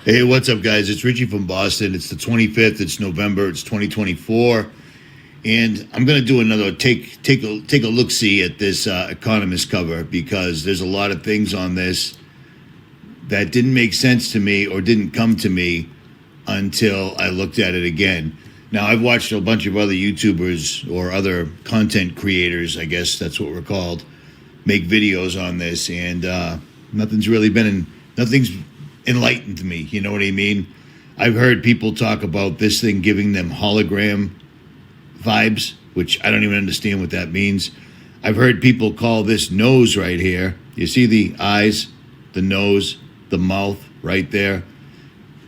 Hey, what's up, guys? It's Richie from Boston. It's the 25th. It's November. It's 2024, and I'm gonna do another take a look see at this Economist cover because there's a lot of things on this that didn't make sense to me or didn't come to me until I looked at it again. Now, I've watched a bunch of other YouTubers or other content creators, I guess that's what we're called, make videos on this, and nothing's enlightened me. You know what I mean? I've heard people talk about this thing giving them hologram vibes, which I don't even understand what that means. I've heard people call this nose right here. You see the eyes, the nose, the mouth right there.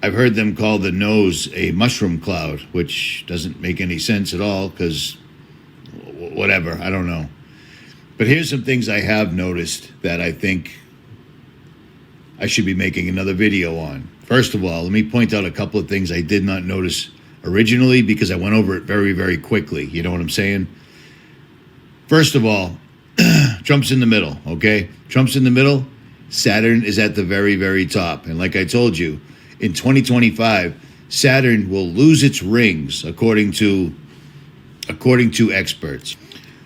I've heard them call the nose a mushroom cloud, which doesn't make any sense at all because whatever, I don't know. But here's some things I have noticed that I think I should be making another video on. First of all, let me point out a couple of things I did not notice originally because I went over it very, very quickly. You know what I'm saying? First of all, Trump's in the middle, okay? Trump's in the middle. Saturn is at the very, very top. And like I told you, in 2025, Saturn will lose its rings, according to experts.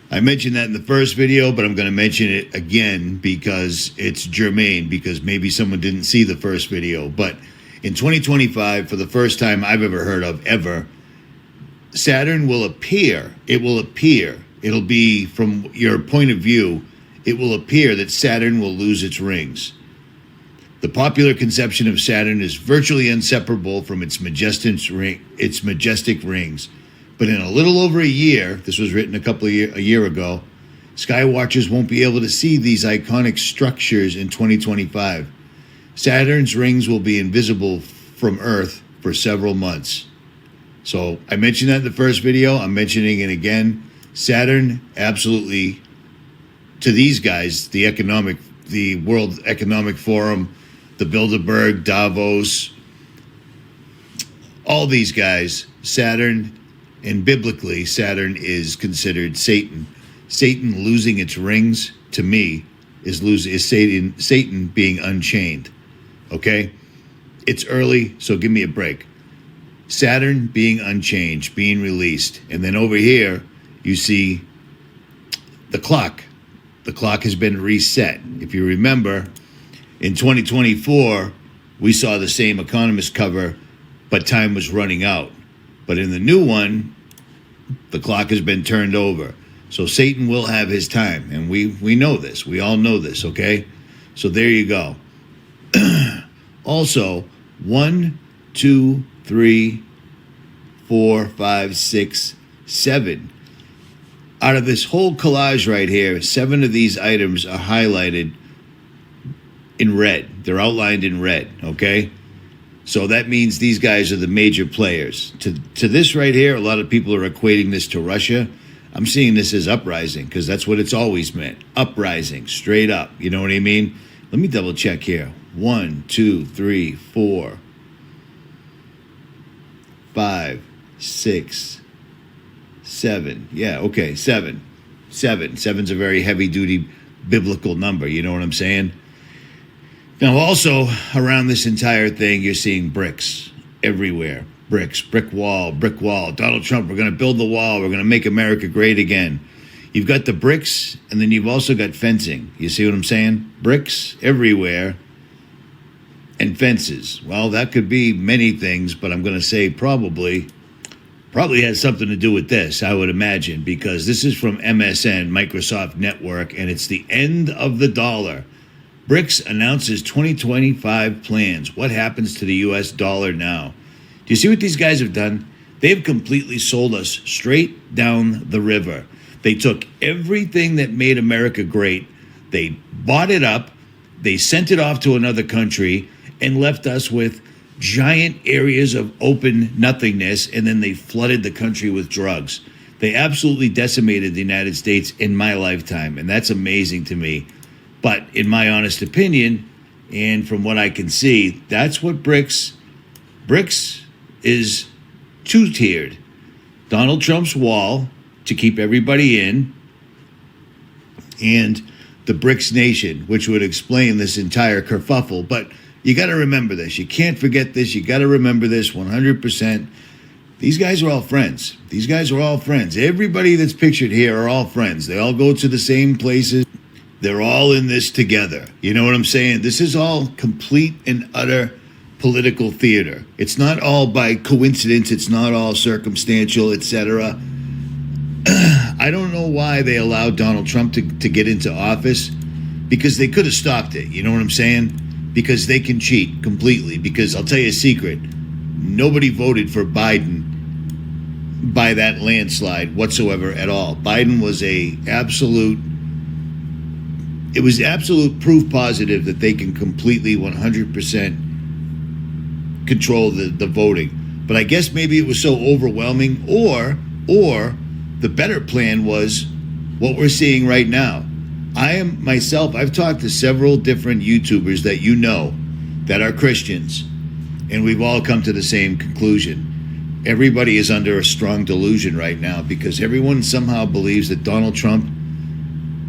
I mentioned that in the first video, but I'm going to mention it again because it's germane, because maybe someone didn't see the first video. But in 2025, for the first time I've ever heard of ever, Saturn will appear. It will appear. It'll be, from your point of view, it will appear that Saturn will lose its rings. The popular conception of Saturn is virtually inseparable from its majestic rings. But in a little over a year, this was written a year ago, sky watchers won't be able to see these iconic structures in 2025. Saturn's rings will be invisible from Earth for several months. So I mentioned that in the first video. I'm mentioning it again. Saturn, absolutely, to these guys, the World Economic Forum, the Bilderberg, Davos, all these guys, Saturn. And biblically, Saturn is considered Satan. Satan losing its rings, to me, is Satan being unchained. Okay? It's early, so give me a break. Saturn being unchanged, being released. And then over here, you see the clock. The clock has been reset. If you remember, in 2024, we saw the same Economist cover, but time was running out. But in the new one, the clock has been turned over. So Satan will have his time. And we know this. We all know this, okay? So there you go. Also, 1, 2, 3, 4, 5, 6, 7. Out of this whole collage right here, 7 of these items are highlighted in red. They're outlined in red, okay? So that means these guys are the major players. To this right here, a lot of people are equating this to Russia. I'm seeing this as uprising because that's what it's always meant. Uprising, straight up. You know what I mean? Let me double check here. 1, 2, 3, 4, 5, 6, 7. Yeah, okay, 7. 7. 7's a very heavy-duty biblical number. You know what I'm saying? Now, also, around this entire thing, you're seeing bricks everywhere. Bricks, brick wall, brick wall. Donald Trump, we're going to build the wall. We're going to make America great again. You've got the bricks, and then you've also got fencing. You see what I'm saying? Bricks everywhere and fences. Well, that could be many things, but I'm going to say probably has something to do with this, I would imagine, because this is from MSN, Microsoft Network, and it's the end of the dollar. BRICS announces 2025 plans. What happens to the U.S. dollar now? Do you see what these guys have done? They've completely sold us straight down the river. They took everything that made America great. They bought it up. They sent it off to another country and left us with giant areas of open nothingness. And then they flooded the country with drugs. They absolutely decimated the United States in my lifetime. And that's amazing to me. But in my honest opinion, and from what I can see, that's what BRICS is two-tiered. Donald Trump's wall to keep everybody in, and the BRICS nation, which would explain this entire kerfuffle. But You got to remember this. You can't forget this. You got to remember this 100%. These guys are all friends. These guys are all friends. Everybody that's pictured here are all friends. They all go to the same places. They're all in this together. You know what I'm saying? This is all complete and utter political theater. It's not all by coincidence. It's not all circumstantial, etc. I don't know why they allowed Donald Trump to get into office, because they could have stopped it. You know what I'm saying? Because they can cheat completely. Because I'll tell you a secret. Nobody voted for Biden by that landslide whatsoever at all. Biden was it was absolute proof positive that they can completely 100% control the voting. But I guess maybe it was so overwhelming, or the better plan was what we're seeing right now. I've talked to several different YouTubers that you know that are Christians, and we've all come to the same conclusion. Everybody is under a strong delusion right now because everyone somehow believes that Donald Trump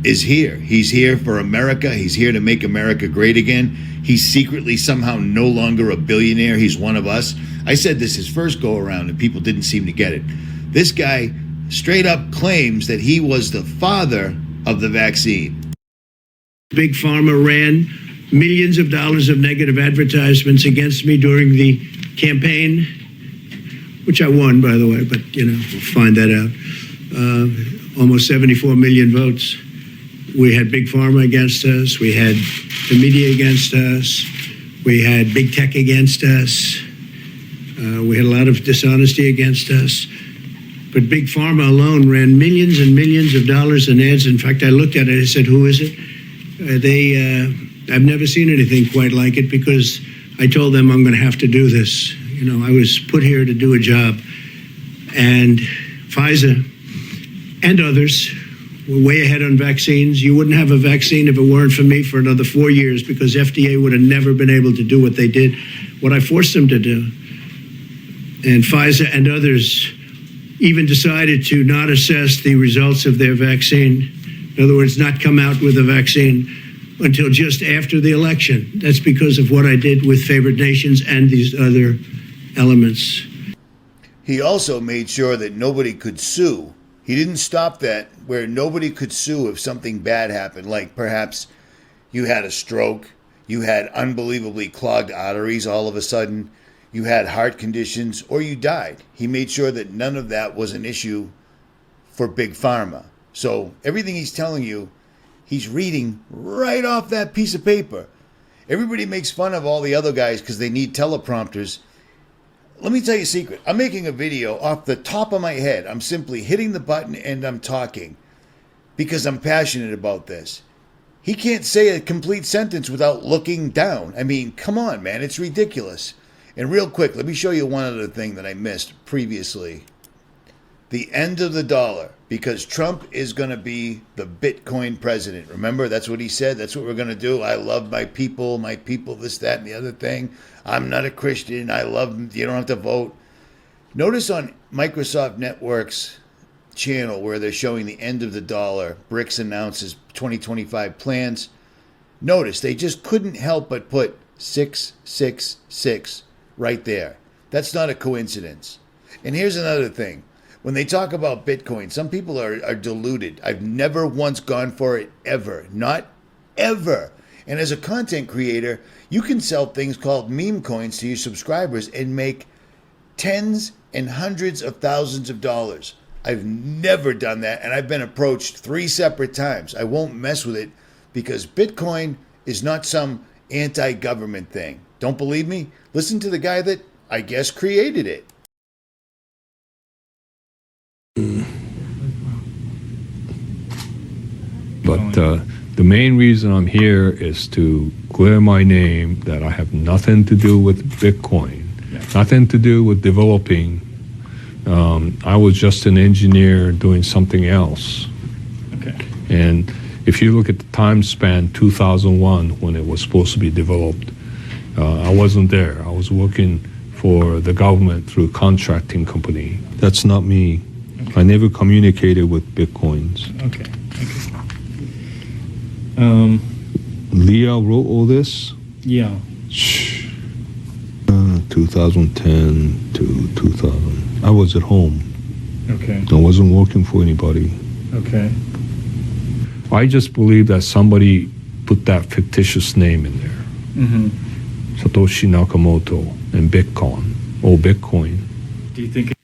is here. He's here for America. He's here to make America great again. He's secretly somehow no longer a billionaire. He's one of us. I said this his first go around and people didn't seem to get it. This guy straight up claims that he was the father of the vaccine. Big Pharma ran millions of dollars of negative advertisements against me during the campaign, which I won, by the way, but, we'll find that out. Almost 74 million votes. We had Big Pharma against us. We had the media against us. We had Big Tech against us. We had a lot of dishonesty against us. But Big Pharma alone ran millions and millions of dollars in ads. In fact, I looked at it. I said, who is it? I've never seen anything quite like it, because I told them I'm going to have to do this. I was put here to do a job. And Pfizer and others were way ahead on vaccines. You wouldn't have a vaccine if it weren't for me for another 4 years, because FDA would have never been able to do what they did, what I forced them to do. And Pfizer and others even decided to not assess the results of their vaccine. In other words, not come out with a vaccine until just after the election. That's because of what I did with favored nations and these other elements. He also made sure that nobody could sue. He didn't stop that, where nobody could sue if something bad happened, like perhaps you had a stroke, you had unbelievably clogged arteries all of a sudden, you had heart conditions, or you died. He made sure that none of that was an issue for Big Pharma. So everything he's telling you, he's reading right off that piece of paper. Everybody makes fun of all the other guys because they need teleprompters. Let me tell you a secret. I'm making a video off the top of my head. I'm simply hitting the button and I'm talking because I'm passionate about this. He can't say a complete sentence without looking down. I mean, come on, man. It's ridiculous. And real quick, let me show you one other thing that I missed previously. The end of the dollar, because Trump is going to be the Bitcoin president. Remember, that's what he said. That's what we're going to do. I love my people, this, that, and the other thing. I'm not a Christian. I love, you don't have to vote. Notice on Microsoft Network's channel where they're showing the end of the dollar, BRICS announces 2025 plans. Notice they just couldn't help but put 666 right there. That's not a coincidence. And here's another thing. When they talk about Bitcoin, some people are deluded. I've never once gone for it, ever. Not ever. And as a content creator, you can sell things called meme coins to your subscribers and make tens and hundreds of thousands of dollars. I've never done that, and I've been approached 3 separate times. I won't mess with it because Bitcoin is not some anti-government thing. Don't believe me? Listen to the guy that, I guess, created it. But the main reason I'm here is to clear my name that I have nothing to do with Bitcoin, nothing to do with developing. I was just an engineer doing something else. Okay. And if you look at the time span, 2001, when it was supposed to be developed, I wasn't there. I was working for the government through a contracting company. That's not me. Okay. I never communicated with Bitcoins. Okay. Leah wrote all this? Yeah. Shh. 2010 to 2000. I was at home. Okay. I wasn't working for anybody. Okay. I just believe that somebody put that fictitious name in there. Mm-hmm. Satoshi Nakamoto and Bitcoin. Bitcoin. Do you think?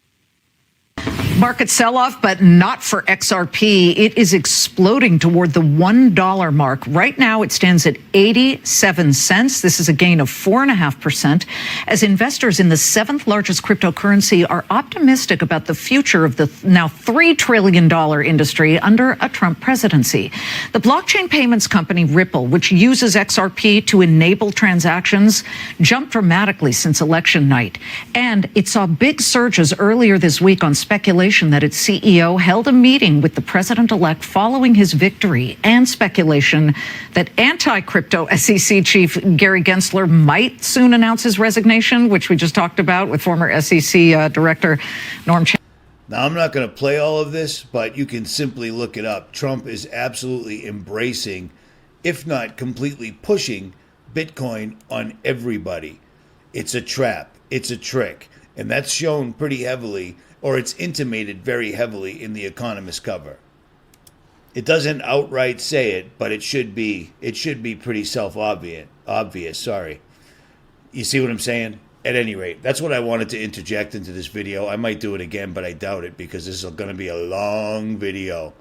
Market sell-off, but not for XRP. It is exploding toward the $1 mark. Right now, it stands at 87 cents. This is a gain of 4.5%, as investors in the seventh largest cryptocurrency are optimistic about the future of the now $3 trillion industry under a Trump presidency. The blockchain payments company Ripple, which uses XRP to enable transactions, jumped dramatically since election night. And it saw big surges earlier this week on speculation that its CEO held a meeting with the president-elect following his victory, and speculation that anti-crypto SEC chief Gary Gensler might soon announce his resignation, which we just talked about with former SEC director Norm Chan. Now, I'm not going to play all of this, but you can simply look it up. Trump is absolutely embracing, if not completely pushing, Bitcoin on everybody. It's a trap. It's a trick. And that's shown pretty heavily, or it's intimated very heavily in the Economist cover. It doesn't outright say it, but it should be pretty obvious, sorry. You see what I'm saying? At any rate, that's what I wanted to interject into this video. I might do it again, but I doubt it because this is going to be a long video.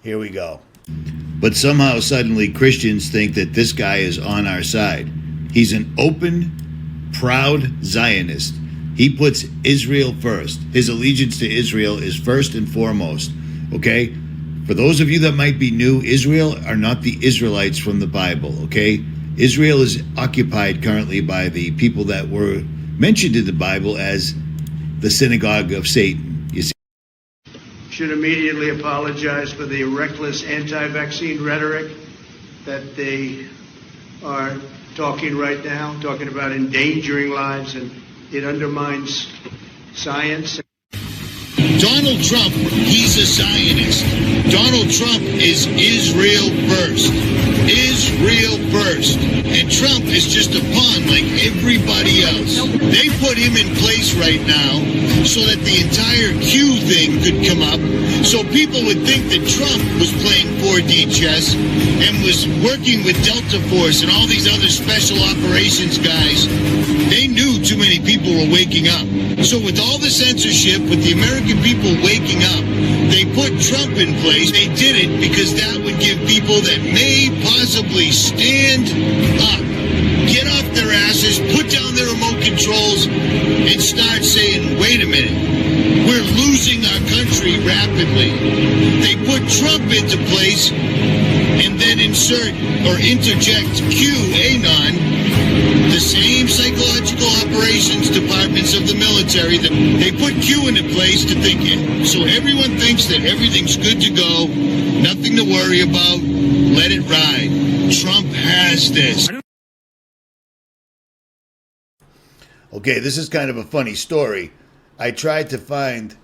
Here we go. But somehow suddenly Christians think that this guy is on our side. He's an open, proud Zionist. He puts Israel first. His allegiance to Israel is first and foremost, okay? For those of you that might be new, Israel are not the Israelites from the Bible, okay? Israel is occupied currently by the people that were mentioned in the Bible as the synagogue of Satan. You see? Should immediately apologize for the reckless anti-vaccine rhetoric that they are talking right now, talking about endangering lives, and it undermines science. Donald Trump, he's a Zionist. Donald Trump is Israel first. Israel first. And Trump is just a pawn like everybody else. They put him in place right now so that the entire Q thing could come up, so people would think that Trump was playing 4D chess and was working with Delta Force and all these other special operations guys. They knew too many people were waking up. So with all the censorship, with the American people waking up, they put Trump in place. They did it because that would give people that may possibly stand up, get off their asses, put down their remote controls, and start saying, wait a minute, we're losing our country rapidly. They put Trump into place and then insert or interject QAnon, the same psychological operations departments of the military, that they put Q into place to think it. So everyone thinks that everything's good to go, nothing to worry about, let it ride. Trump has this. Okay, this is kind of a funny story. I tried to find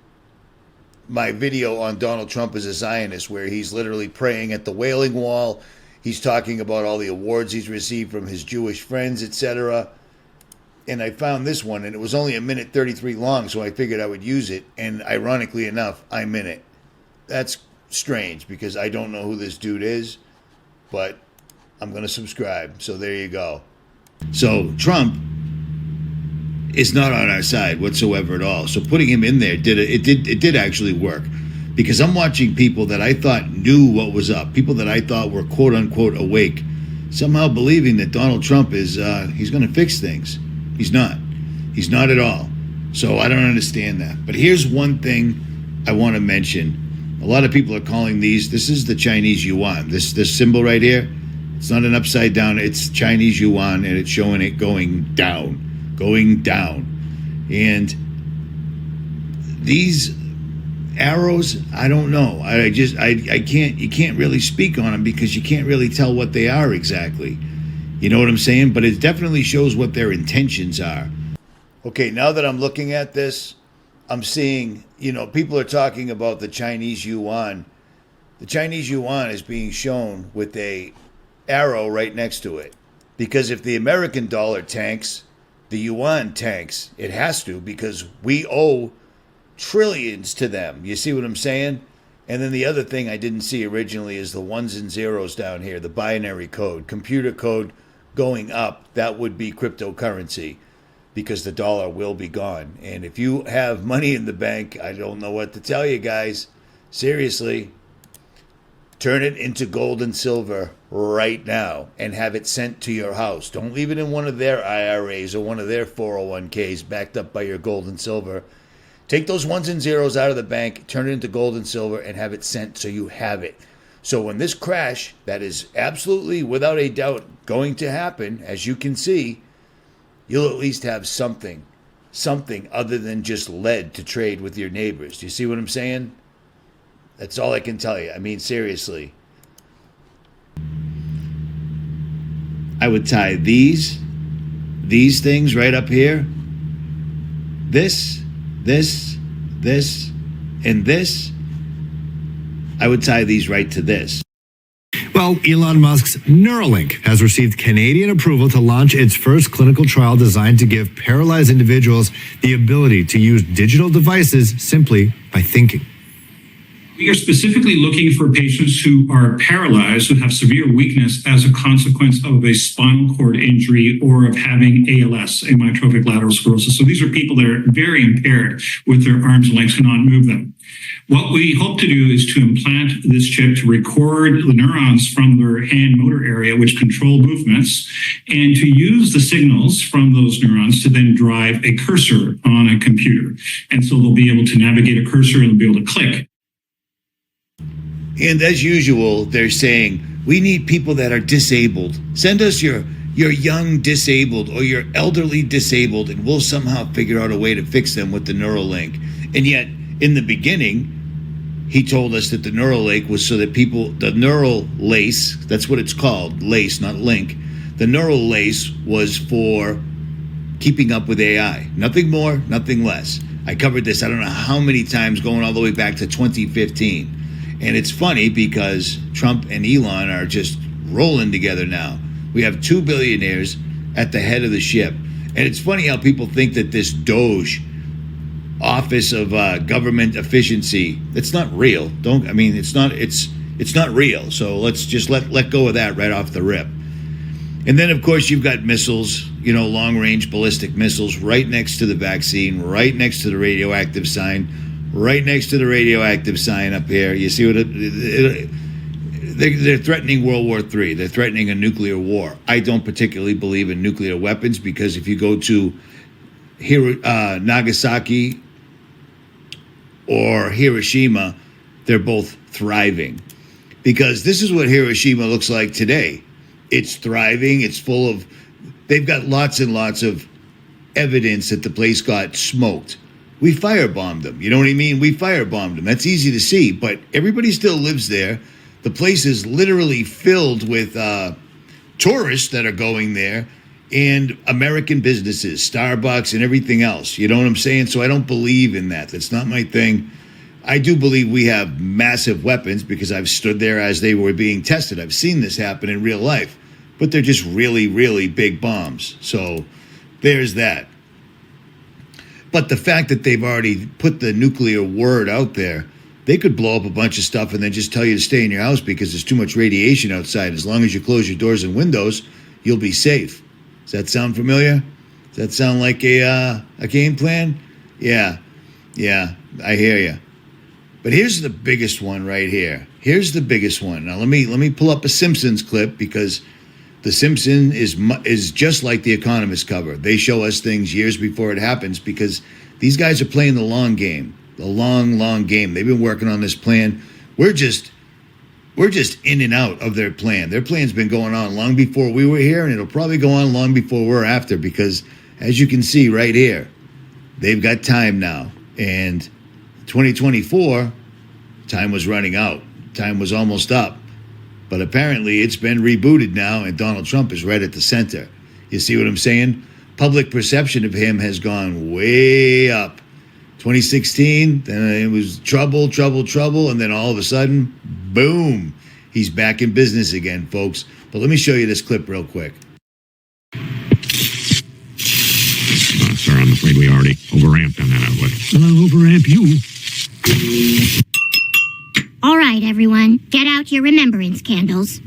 my video on Donald Trump as a Zionist, where he's literally praying at the Wailing Wall. He's talking about all the awards he's received from his Jewish friends, etc. And I found this one, and it was only 1:33 long, so I figured I would use it. And ironically enough, I'm in it. That's strange because I don't know who this dude is, but I'm going to subscribe. So there you go. So Trump is not on our side whatsoever at all. So putting him in there did actually work, because I'm watching people that I thought knew what was up, people that I thought were quote unquote awake, somehow believing that Donald Trump is he's going to fix things. He's not. He's not at all. So I don't understand that. But here's one thing I want to mention. A lot of people are calling this is the Chinese yuan. This symbol right here, it's not an upside down, it's Chinese yuan, and it's showing it going down. And these arrows, I don't know. I can't, you can't really speak on them because you can't really tell what they are exactly. You know what I'm saying? But it definitely shows what their intentions are. Okay, now that I'm looking at this, I'm seeing, people are talking about the Chinese yuan. The Chinese yuan is being shown with a arrow right next to it. Because if the American dollar tanks, the yuan tanks. It has to, because we owe trillions to them. You see what I'm saying? And then the other thing I didn't see originally is the ones and zeros down here, the binary code, computer code going up. That would be cryptocurrency, because the dollar will be gone. And if you have money in the bank, I don't know what to tell you guys. Seriously, turn it into gold and silver right now and have it sent to your house. Don't leave it in one of their IRAs or one of their 401ks backed up by your gold and silver. Take those ones and zeros out of the bank, turn it into gold and silver, and have it sent so you have it. So when this crash, that is absolutely without a doubt going to happen, as you can see, you'll at least have something other than just lead to trade with your neighbors. Do you see what I'm saying? That's all I can tell you. I mean, seriously. I would tie these things right up here, this, and this. I would tie these right to this. Well, Elon Musk's Neuralink has received Canadian approval to launch its first clinical trial designed to give paralyzed individuals the ability to use digital devices simply by thinking. We are specifically looking for patients who are paralyzed, who have severe weakness as a consequence of a spinal cord injury or of having ALS, amyotrophic lateral sclerosis. So these are people that are very impaired with their arms and legs, cannot move them. What we hope to do is to implant this chip to record the neurons from their hand motor area, which control movements, and to use the signals from those neurons to then drive a cursor on a computer. And so they'll be able to navigate a cursor and they'll be able to click. And as usual, they're saying, we need people that are disabled. Send us your young disabled or your elderly disabled, and we'll somehow figure out a way to fix them with the Neuralink. And yet, in the beginning, he told us that the Neuralink was so that people, the neural lace, that's what it's called, lace, not link. The neural lace was for keeping up with AI. Nothing more, nothing less. I covered this, I don't know how many times, going all the way back to 2015. And it's funny because Trump and Elon are just rolling together now. We have two billionaires at the head of the ship. And it's funny how people think that this Doge, Office of Government Efficiency, it's not real. It's not real. So let's just let go of that right off the rip. And then, of course, you've got missiles, long-range ballistic missiles right next to the vaccine, right next to the radioactive sign, right next to the radioactive sign up here. You see what they're threatening World War III. They're threatening a nuclear war. I don't particularly believe in nuclear weapons, because if you go to Nagasaki or Hiroshima, they're both thriving. Because this is what Hiroshima looks like today. It's thriving. It's full of, they've got lots and lots of evidence that the place got smoked. We firebombed them. You know what I mean? We firebombed them. That's easy to see, but everybody still lives there. The place is literally filled with tourists that are going there, and American businesses, Starbucks and everything else. You know what I'm saying? So I don't believe in that. That's not my thing. I do believe we have massive weapons, because I've stood there as they were being tested. I've seen this happen in real life, but they're just really, really big bombs. So there's that. But the fact that they've already put the nuclear word out there, they could blow up a bunch of stuff and then just tell you to stay in your house because there's too much radiation outside. As long as you close your doors and windows, you'll be safe. Does that sound familiar? Does that sound like a game plan? Yeah, I hear you. But here's the biggest one right here. Here's the biggest one. Now let me pull up a Simpsons clip, because The Simpsons is just like the Economist cover. They show us things years before it happens, because these guys are playing the long game, the long game. They've been working on this plan. We're just in and out of their plan. Their plan's been going on long before we were here, and it'll probably go on long before we're after, because as you can see right here, they've got time now. And 2024, time was running out. Time was almost up. But apparently it's been rebooted now, and Donald Trump is right at the center. You see what I'm saying? Public perception of him has gone way up. 2016, then it was trouble, and then all of a sudden, boom, he's back in business again, folks. But let me show you this clip real quick. Sir, I'm afraid we already overamped on that outlet. Well, I'll overamp you. All right, everyone, get out your remembrance candles.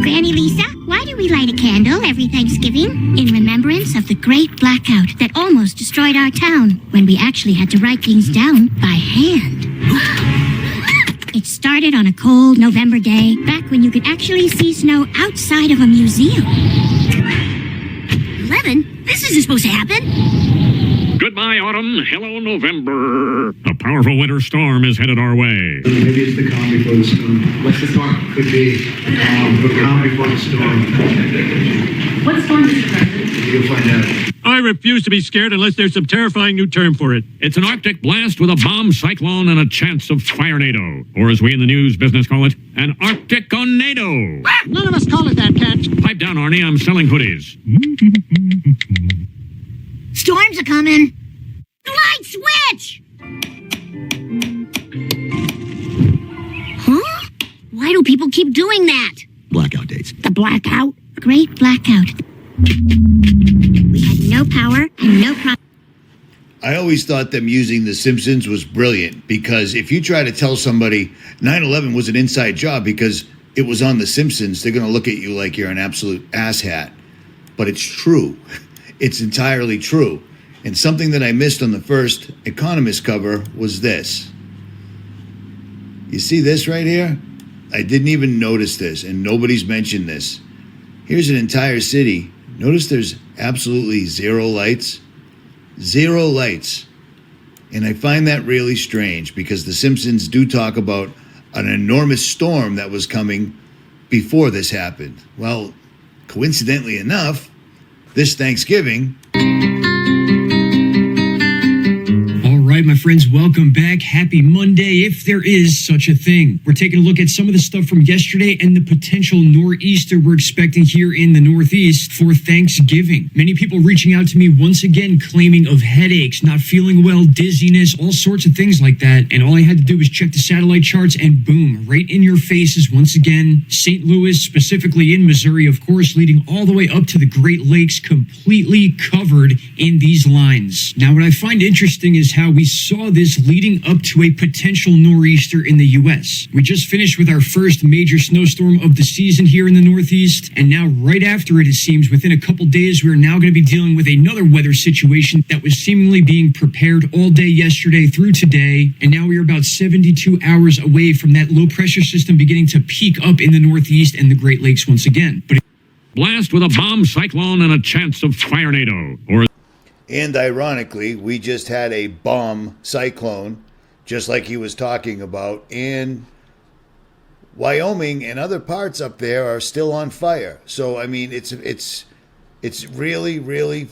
Granny Lisa, why do we light a candle every Thanksgiving? In remembrance of the great blackout that almost destroyed our town when we actually had to write things down by hand. It started on a cold November day, back when you could actually see snow outside of a museum. 11? This isn't supposed to happen. Goodbye, autumn. Hello, November. A powerful winter storm is headed our way. Maybe it's the calm before the storm. What's the storm? Could be the calm before the storm. What storm, Mr. President? You'll find out. I refuse to be scared unless there's some terrifying new term for it. It's an Arctic blast with a bomb cyclone and a chance of firenado. Or as we in the news business call it, an Arctic-onado. None of us call it that, Cat. Pipe down, Arnie. I'm selling hoodies. Storms are coming. Light switch! Huh? Why do people keep doing that? Blackout dates. The blackout? Great blackout. We had no power and no problem. I always thought them using The Simpsons was brilliant, because if you try to tell somebody 9/11 was an inside job because it was on The Simpsons, they're going to look at you like you're an absolute asshat. But it's true. It's entirely true. And something that I missed on the first Economist cover was this. You see this right here? I didn't even notice this, and nobody's mentioned this. Here's an entire city. Notice there's absolutely zero lights. Zero lights. And I find that really strange, because The Simpsons do talk about an enormous storm that was coming before this happened. Well, coincidentally enough, this Thanksgiving... All right, my friends, welcome back. Happy Monday, if there is such a thing. We're taking a look at some of the stuff from yesterday and the potential nor'easter we're expecting here in the Northeast for Thanksgiving. Many people reaching out to me once again claiming of headaches, not feeling well, dizziness, all sorts of things like that. And all I had to do was check the satellite charts and boom, right in your faces once again. St. Louis, specifically in Missouri, of course, leading all the way up to the Great Lakes, completely covered in these lines. Now, what I find interesting is how we saw this leading up to a potential nor'easter in the U.S. We just finished with our first major snowstorm of the season here in the Northeast, and now right after it seems, within a couple days, we're now going to be dealing with another weather situation that was seemingly being prepared all day yesterday through today, and now we are about 72 hours away from that low pressure system beginning to peak up in the Northeast and the Great Lakes once again. But Blast with a bomb cyclone and a chance of firenado. Or And ironically, we just had a bomb cyclone, just like he was talking about, and Wyoming and other parts up there are still on fire. So, I mean, it's really, really,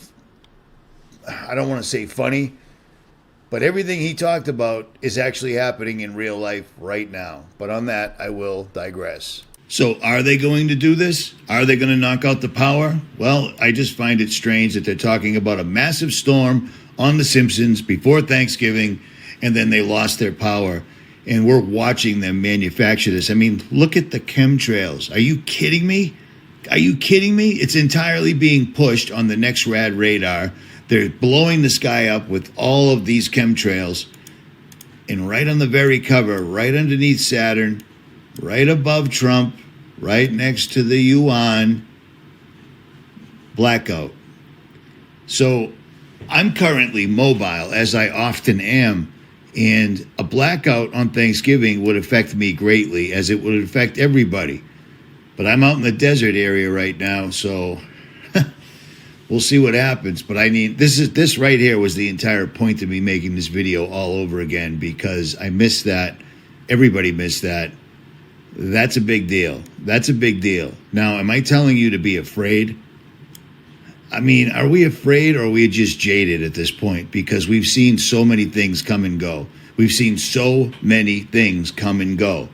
I don't want to say funny, but everything he talked about is actually happening in real life right now. But on that, I will digress. So are they going to do this? Are they going to knock out the power? Well, I just find it strange that they're talking about a massive storm on The Simpsons before Thanksgiving, and then they lost their power. And we're watching them manufacture this. I mean, look at the chemtrails. Are you kidding me? Are you kidding me? It's entirely being pushed on the NextRad radar. They're blowing the sky up with all of these chemtrails. And right on the very cover, right underneath Saturn, right above Trump, right next to the yuan, blackout. So I'm currently mobile, as I often am, and a blackout on Thanksgiving would affect me greatly, as it would affect everybody. But I'm out in the desert area right now, so we'll see what happens. But I mean, this right here was the entire point of me making this video all over again, because I missed that. Everybody missed that. That's a big deal. That's a big deal. Now, am I telling you to be afraid? I mean, are we afraid, or are we just jaded at this point? Because we've seen so many things come and go. We've seen so many things come and go.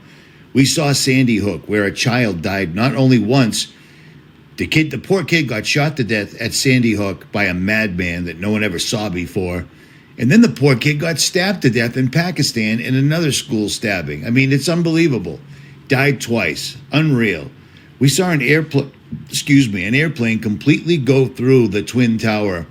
We saw Sandy Hook, where a child died not only once. The poor kid got shot to death at Sandy Hook by a madman that no one ever saw before. And then the poor kid got stabbed to death in Pakistan in another school stabbing. I mean, it's unbelievable. Died twice. Unreal. We saw an an airplane completely go through the Twin Tower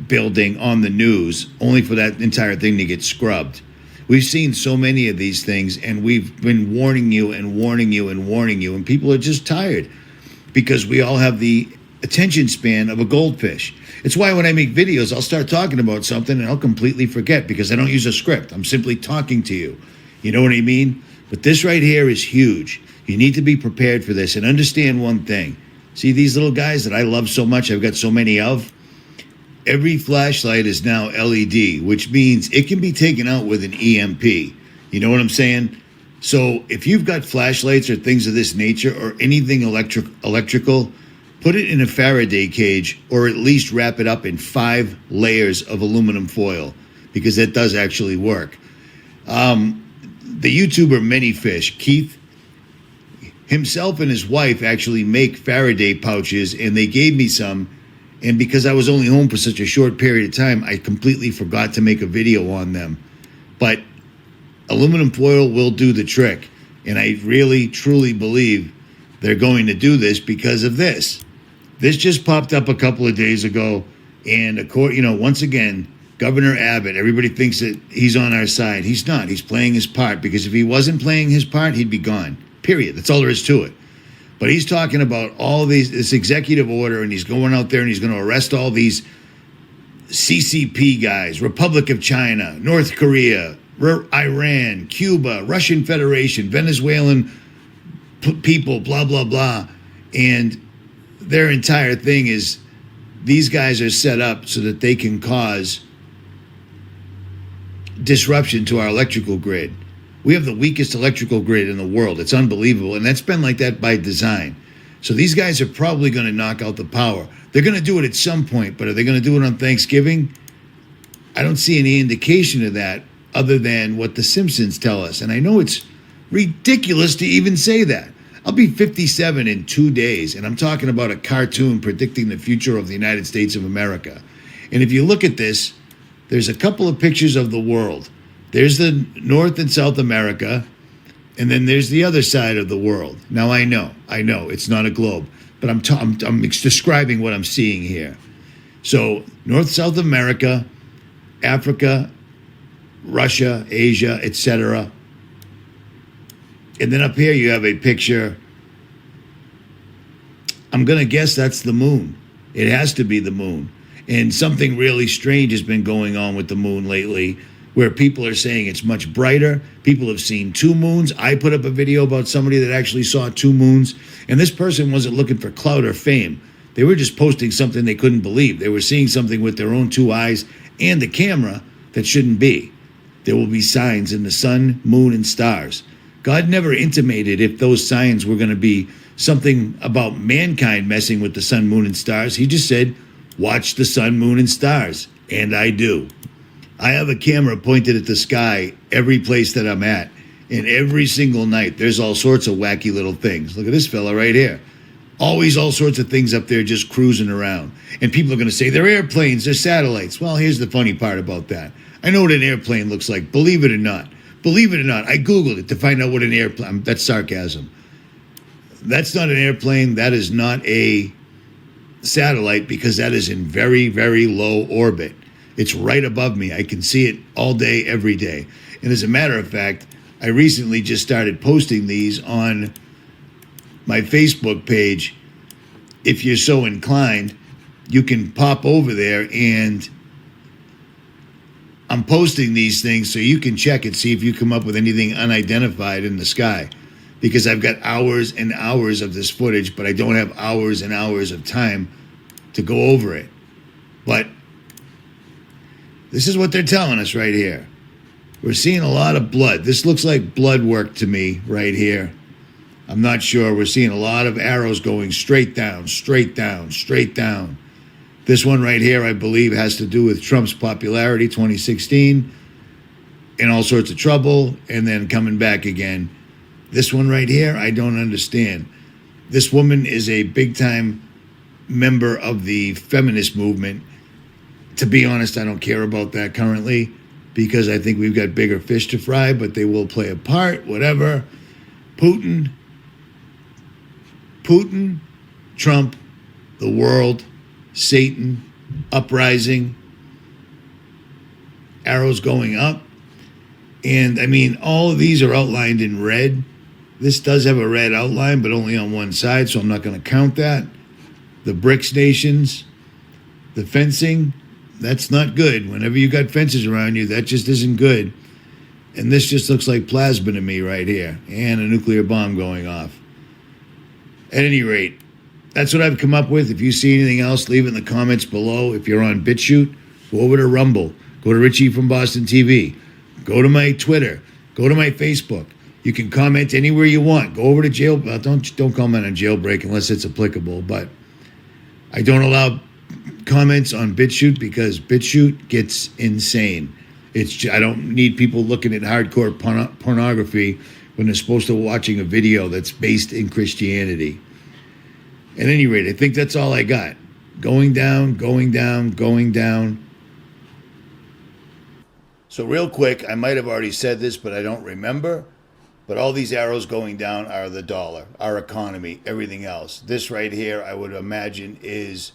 building on the news, only for that entire thing to get scrubbed. We've seen so many of these things, and we've been warning you and warning you and warning you, and people are just tired because we all have the attention span of a goldfish. It's why when I make videos, I'll start talking about something and I'll completely forget because I don't use a script. I'm simply talking to you. You know what I mean? But this right here is huge. You need to be prepared for this and understand one thing. See these little guys that I love so much, I've got so many of? Every flashlight is now LED, which means it can be taken out with an EMP. You know what I'm saying? So if you've got flashlights or things of this nature or anything electrical, put it in a Faraday cage or at least wrap it up in 5 layers of aluminum foil because that does actually work. The YouTuber Manyfish, Keith, himself and his wife actually make Faraday pouches, and they gave me some. And because I was only home for such a short period of time, I completely forgot to make a video on them. But aluminum foil will do the trick. And I really, truly believe they're going to do this because of this. This just popped up a couple of days ago. And, once again, Governor Abbott, everybody thinks that he's on our side. He's not. He's playing his part, because if he wasn't playing his part, he'd be gone. Period. That's all there is to it. But he's talking about all this executive order, and he's going out there and he's going to arrest all these CCP guys, Republic of China, North Korea, Iran, Cuba, Russian Federation, Venezuelan people, blah, blah, blah. And their entire thing is these guys are set up so that they can cause disruption to our electrical grid. We have the weakest electrical grid in the world. It's unbelievable. And that's been like that by design. So these guys are probably going to knock out the power. They're going to do it at some point, but are they going to do it on Thanksgiving? I don't see any indication of that other than what the Simpsons tell us. And I know it's ridiculous to even say that. I'll be 57 in 2 days, and I'm talking about a cartoon predicting the future of the United States of America. And if you look at this, there's a couple of pictures of the world. There's the North and South America, and then there's the other side of the world. Now, I know, it's not a globe, but I'm describing what I'm seeing here. So, North, South America, Africa, Russia, Asia, etc. And then up here you have a picture. I'm going to guess that's the moon. It has to be the moon. And something really strange has been going on with the moon lately, where people are saying it's much brighter. People have seen 2 moons. I put up a video about somebody that actually saw 2 moons. And this person wasn't looking for clout or fame. They were just posting something they couldn't believe. They were seeing something with their own 2 eyes and the camera that shouldn't be. There will be signs in the sun, moon, and stars. God never intimated if those signs were going to be something about mankind messing with the sun, moon, and stars. He just said, watch the sun, moon, and stars. And I do. I have a camera pointed at the sky every place that I'm at. And every single night, there's all sorts of wacky little things. Look at this fella right here. Always all sorts of things up there just cruising around. And people are going to say, they're airplanes, they're satellites. Well, here's the funny part about that. I know what an airplane looks like, believe it or not. Believe it or not, I Googled it to find out what an airplane, that's sarcasm. That's not an airplane, that is not a satellite, because that is in very, very low orbit. It's right above me. I can see it all day, every day. And as a matter of fact, I recently just started posting these on my Facebook page. If you're so inclined, you can pop over there, and I'm posting these things so you can check and see if you come up with anything unidentified in the sky. Because I've got hours and hours of this footage, but I don't have hours and hours of time to go over it. But this is what they're telling us right here. We're seeing a lot of blood. This looks like blood work to me right here. I'm not sure. We're seeing a lot of arrows going straight down, straight down, straight down. This one right here, I believe, has to do with Trump's popularity, 2016, and all sorts of trouble, and then coming back again. This one right here, I don't understand. This woman is a big-time member of the feminist movement. To be honest, I don't care about that currently, because I think we've got bigger fish to fry, but they will play a part, whatever. Putin Putin, Trump, the world, Satan, uprising, arrows going up. And I mean, all of these are outlined in red. This does have a red outline, but only on one side, so I'm not going to count that. The BRICS nations, the fencing, that's not good. Whenever you got fences around you, that just isn't good. And this just looks like plasma to me right here, and a nuclear bomb going off. At any rate, that's what I've come up with. If you see anything else, leave it in the comments below. If you're on BitChute, go over to Rumble. Go to Richie from Boston TV. Go to my Twitter. Go to my Facebook. You can comment anywhere you want. Go over to jail. Don't comment on Jailbreak unless it's applicable. But I don't allow comments on BitChute because BitChute gets insane. I don't need people looking at hardcore pornography when they're supposed to be watching a video that's based in Christianity. At any rate, I think that's all I got. Going down, going down, going down. So real quick, I might have already said this, but I don't remember. But all these arrows going down are the dollar, our economy, everything else. This right here, I would imagine, is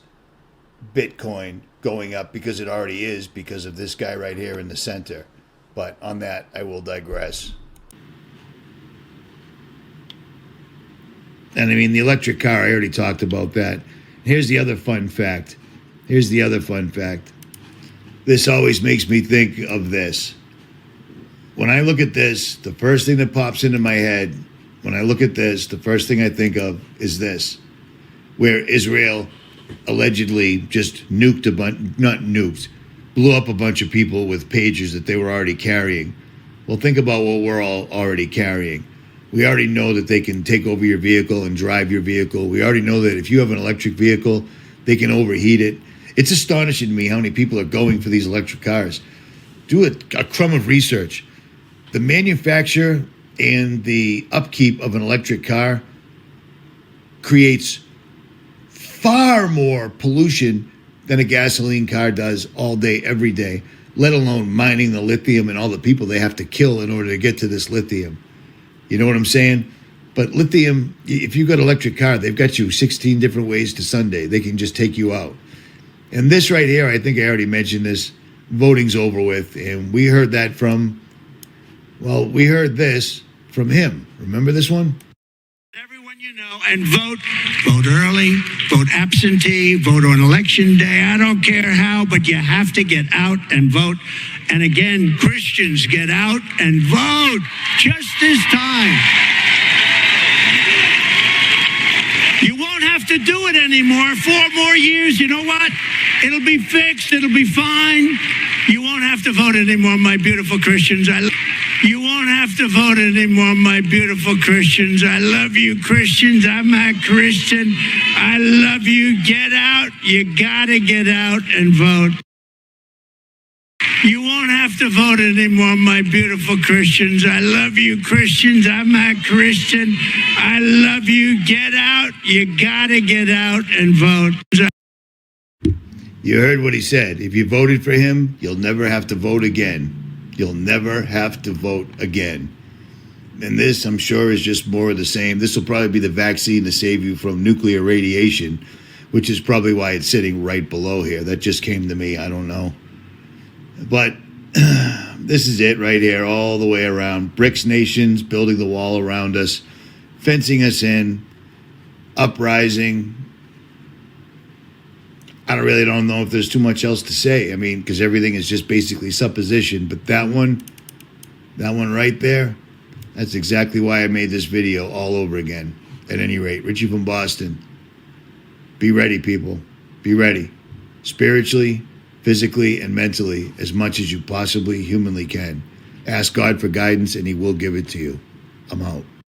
Bitcoin going up because it already is because of this guy right here in the center. But on that, I will digress. And I mean, the electric car, I already talked about that. Here's the other fun fact. This always makes me think of this. When I look at this, the first thing that pops into my head, when I look at this, the first thing I think of is this, where Israel allegedly just nuked blew up a bunch of people with pagers that they were already carrying. Well, think about what we're all already carrying. We already know that they can take over your vehicle and drive your vehicle. We already know that if you have an electric vehicle, they can overheat it. It's astonishing to me how many people are going for these electric cars. Do a crumb of research. The manufacture and the upkeep of an electric car creates far more pollution than a gasoline car does all day, every day, let alone mining the lithium and all the people they have to kill in order to get to this lithium. You know what I'm saying? But lithium, if you've got an electric car, they've got you 16 different ways to Sunday. They can just take you out. And this right here, I think I already mentioned this, voting's over with. And we heard that from, well, we heard this from him. Remember this one? Everyone you know, and vote. Vote early, vote absentee, vote on election day. I don't care how, but you have to get out and vote. And again, Christians, get out and vote just this time. You won't have to do it anymore. 4 more years, you know what? It'll be fixed. It'll be fine. You won't have to vote anymore, my beautiful Christians. You won't have to vote anymore, my beautiful Christians. I love you, Christians. I'm a Christian. I love you. Get out. You gotta get out and vote. You won't have to vote anymore, my beautiful Christians. I love you, Christians. I'm a Christian. I love you. Get out. You gotta get out and vote. You heard what he said. If you voted for him, you'll never have to vote again. You'll never have to vote again. And this, I'm sure, is just more of the same. This will probably be the vaccine to save you from nuclear radiation, which is probably why it's sitting right below here. That just came to me. I don't know. But this is it right here, all the way around. BRICS nations building the wall around us, fencing us in, uprising. I really don't know if there's too much else to say. I mean, because everything is just basically supposition. But that one right there, that's exactly why I made this video all over again. At any rate, Richie from Boston. Be ready, people. Be ready. Spiritually, physically, and mentally, as much as you possibly humanly can. Ask God for guidance, and he will give it to you. I'm out.